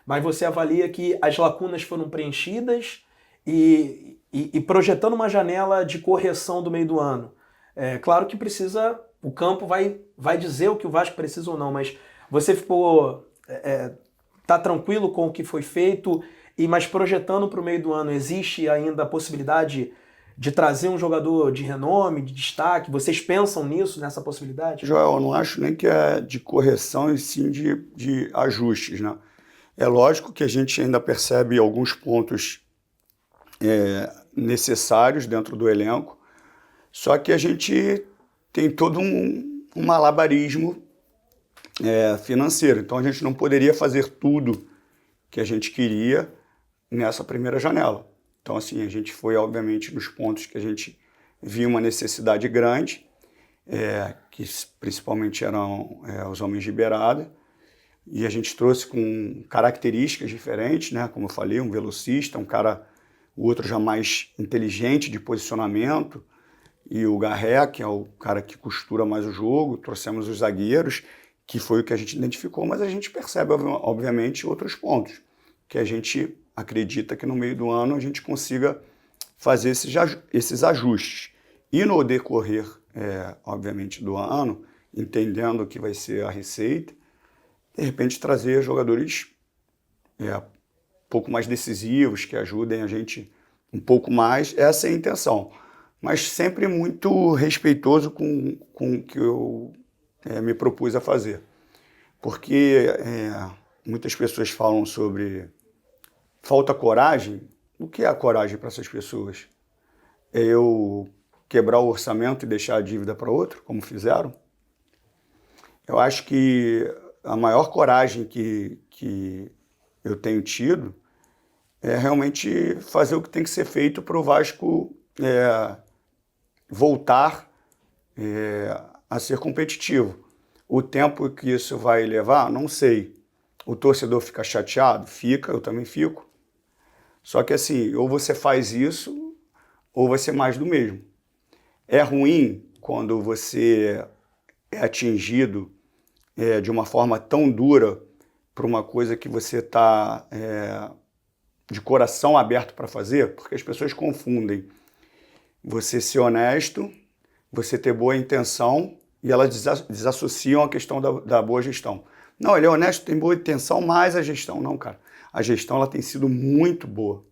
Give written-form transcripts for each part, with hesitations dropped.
mas você avalia que as lacunas foram preenchidas e projetando uma janela de correção do meio do ano. É claro que precisa, o campo vai dizer o que o Vasco precisa ou não, mas você ficou tá tranquilo com o que foi feito, mas projetando para o meio do ano, existe ainda a possibilidade de trazer um jogador de renome, de destaque? Vocês pensam nisso, nessa possibilidade? Joel, eu não acho nem que é de correção e sim de ajustes, né? É lógico que a gente ainda percebe alguns pontos necessários dentro do elenco, só que a gente tem todo um malabarismo financeiro, então a gente não poderia fazer tudo que a gente queria nessa primeira janela. Então, assim, a gente foi, obviamente, nos pontos que a gente viu uma necessidade grande, que principalmente eram os homens de beirada, e a gente trouxe com características diferentes, né? Como eu falei, um velocista, o outro já mais inteligente de posicionamento, e o Garré, que é o cara que costura mais o jogo. Trouxemos os zagueiros, que foi o que a gente identificou, mas a gente percebe, obviamente, outros pontos, que a gente acredita que no meio do ano a gente consiga fazer esses ajustes. E no decorrer, obviamente, do ano, entendendo o que vai ser a receita, de repente trazer jogadores um pouco mais decisivos, que ajudem a gente um pouco mais. Essa é a intenção. Mas sempre muito respeitoso com o que eu me propus a fazer. Porque muitas pessoas falam sobre falta coragem. O que é a coragem para essas pessoas? É eu quebrar o orçamento e deixar a dívida para outro, como fizeram? Eu acho que a maior coragem que eu tenho tido é realmente fazer o que tem que ser feito para o Vasco voltar a ser competitivo. O tempo que isso vai levar, não sei. O torcedor fica chateado? Fica, eu também fico. Só que assim, ou você faz isso, ou vai ser mais do mesmo. É ruim quando você é atingido de uma forma tão dura por uma coisa que você está de coração aberto para fazer, porque as pessoas confundem você ser honesto, você ter boa intenção, e elas desassociam a questão da boa gestão. Não, ele é honesto, tem boa intenção, mas a gestão não, cara. A gestão ela tem sido muito boa,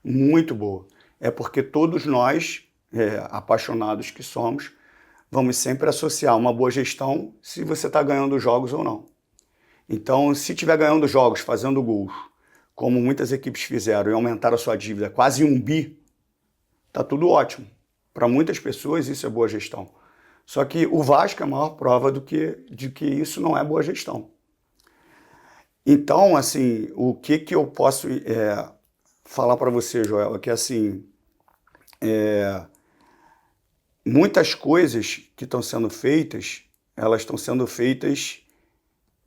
muito boa. É porque todos nós, apaixonados que somos, vamos sempre associar uma boa gestão se você está ganhando jogos ou não. Então, se estiver ganhando jogos, fazendo gols, como muitas equipes fizeram, e aumentaram a sua dívida quase 1 bi, tá tudo ótimo. Para muitas pessoas isso é boa gestão. Só que o Vasco é a maior prova de que isso não é boa gestão. Então, assim, o que eu posso falar para você, Joel, é que assim, muitas coisas que estão sendo feitas, elas estão sendo feitas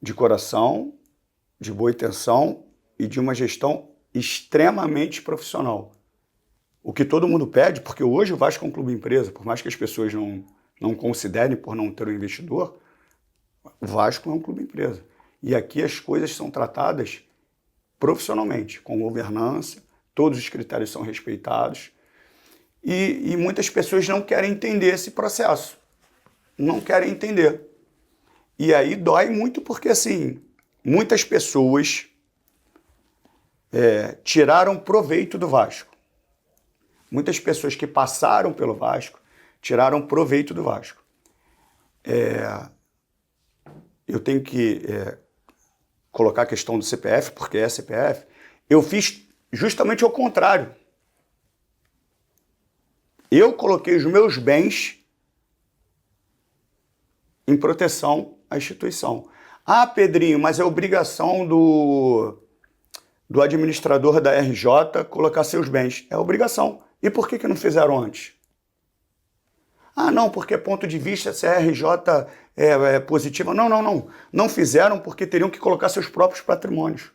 de coração, de boa intenção e de uma gestão extremamente profissional. O que todo mundo pede, porque hoje o Vasco é um clube empresa, por mais que as pessoas não considerem por não ter um investidor, o Vasco é um clube empresa. E aqui as coisas são tratadas profissionalmente, com governança, todos os critérios são respeitados. E muitas pessoas não querem entender esse processo. Não querem entender. E aí dói muito porque, assim, muitas pessoas tiraram proveito do Vasco. Muitas pessoas que passaram pelo Vasco tiraram proveito do Vasco. Eu tenho que colocar a questão do CPF, porque é CPF. Eu fiz justamente ao contrário. Eu coloquei os meus bens em proteção à instituição. Ah, Pedrinho, mas é obrigação do administrador da RJ colocar seus bens. É obrigação. E por que não fizeram antes? Ah, não, porque ponto de vista se a RJ é positiva. Não. Não fizeram porque teriam que colocar seus próprios patrimônios.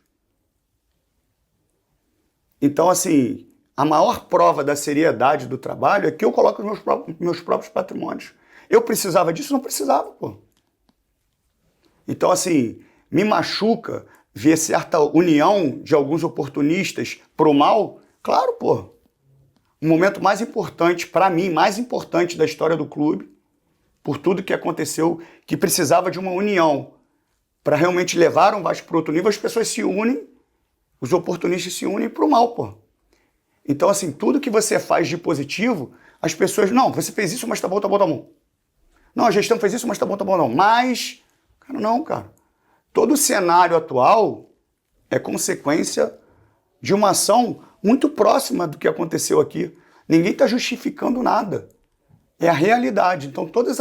Então, assim, a maior prova da seriedade do trabalho é que eu coloco os meus próprios patrimônios. Eu precisava disso? Não precisava, pô. Então, assim, me machuca ver certa união de alguns oportunistas pro mal, claro, pô. O momento mais importante, para mim, mais importante da história do clube, por tudo que aconteceu, que precisava de uma união para realmente levar um Vasco para outro nível, as pessoas se unem, os oportunistas se unem pro mal, pô. Então, assim, tudo que você faz de positivo, as pessoas, não, você fez isso, mas tá bom, tá bom, tá bom. Não, a gestão fez isso, mas tá bom, não. Mas, cara, não, cara. Todo o cenário atual é consequência de uma ação muito próxima do que aconteceu aqui. Ninguém está justificando nada. É a realidade. Então, todas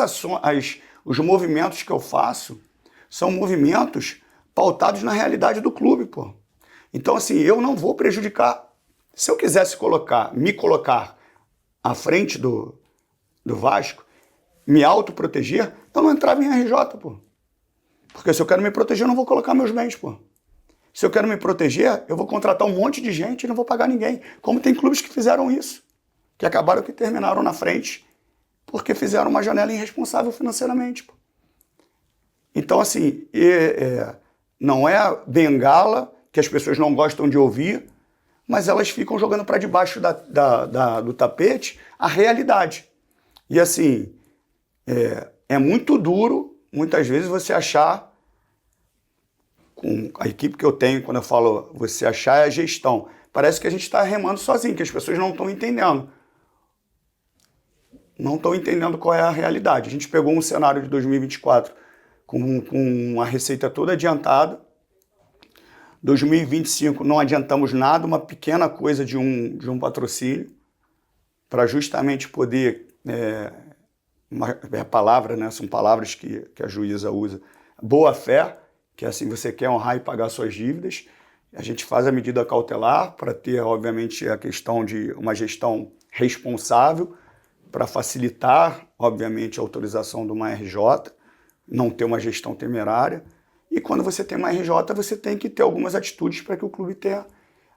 os movimentos que eu faço são movimentos pautados na realidade do clube, pô. Então, assim, eu não vou prejudicar. Se eu quisesse me colocar à frente do Vasco, me autoproteger, eu não entrava em RJ, pô. Porque se eu quero me proteger, eu não vou colocar meus bens, pô. Se eu quero me proteger, eu vou contratar um monte de gente e não vou pagar ninguém. Como tem clubes que fizeram isso, que acabaram que terminaram na frente, porque fizeram uma janela irresponsável financeiramente, pô. Então, assim, não é bengala que as pessoas não gostam de ouvir, mas elas ficam jogando para debaixo do tapete a realidade. E, assim, é muito duro, muitas vezes, você achar, com a equipe que eu tenho, quando eu falo você achar, é a gestão. Parece que a gente está remando sozinho, que as pessoas não estão entendendo. Não estão entendendo qual é a realidade. A gente pegou um cenário de 2024 com uma receita toda adiantada. 2025 não adiantamos nada, uma pequena coisa de um patrocínio, para justamente poder... a palavra, né? São palavras que a juíza usa. Boa fé, que é assim, você quer honrar e pagar suas dívidas. A gente faz a medida cautelar para ter, obviamente, a questão de uma gestão responsável, para facilitar, obviamente, a autorização de uma RJ, não ter uma gestão temerária. E quando você tem uma RJ, você tem que ter algumas atitudes para que o clube tenha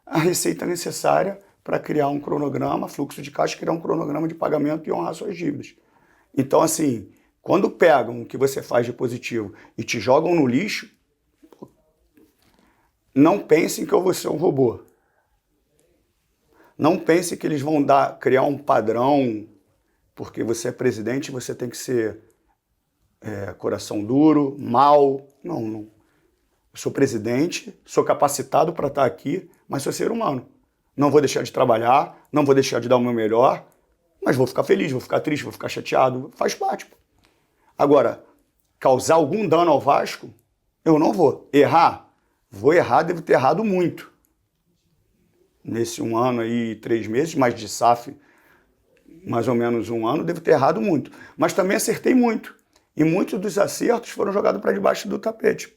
a receita necessária para criar um cronograma, fluxo de caixa, criar um cronograma de pagamento e honrar suas dívidas. Então, assim, quando pegam o que você faz de positivo e te jogam no lixo, não pensem que eu vou ser um robô. Não pensem que eles vão criar um padrão, porque você é presidente, você tem que ser coração duro, mal. Não. Eu sou presidente, sou capacitado para estar aqui, mas sou ser humano. Não vou deixar de trabalhar, não vou deixar de dar o meu melhor, mas vou ficar feliz, vou ficar triste, vou ficar chateado, faz parte. Pô. Agora, causar algum dano ao Vasco, eu não vou. Errar? Vou errar, devo ter errado muito. Nesse 1 ano e 3 meses, mas de SAF, mais ou menos 1 ano, devo ter errado muito. Mas também acertei muito. E muitos dos acertos foram jogados para debaixo do tapete.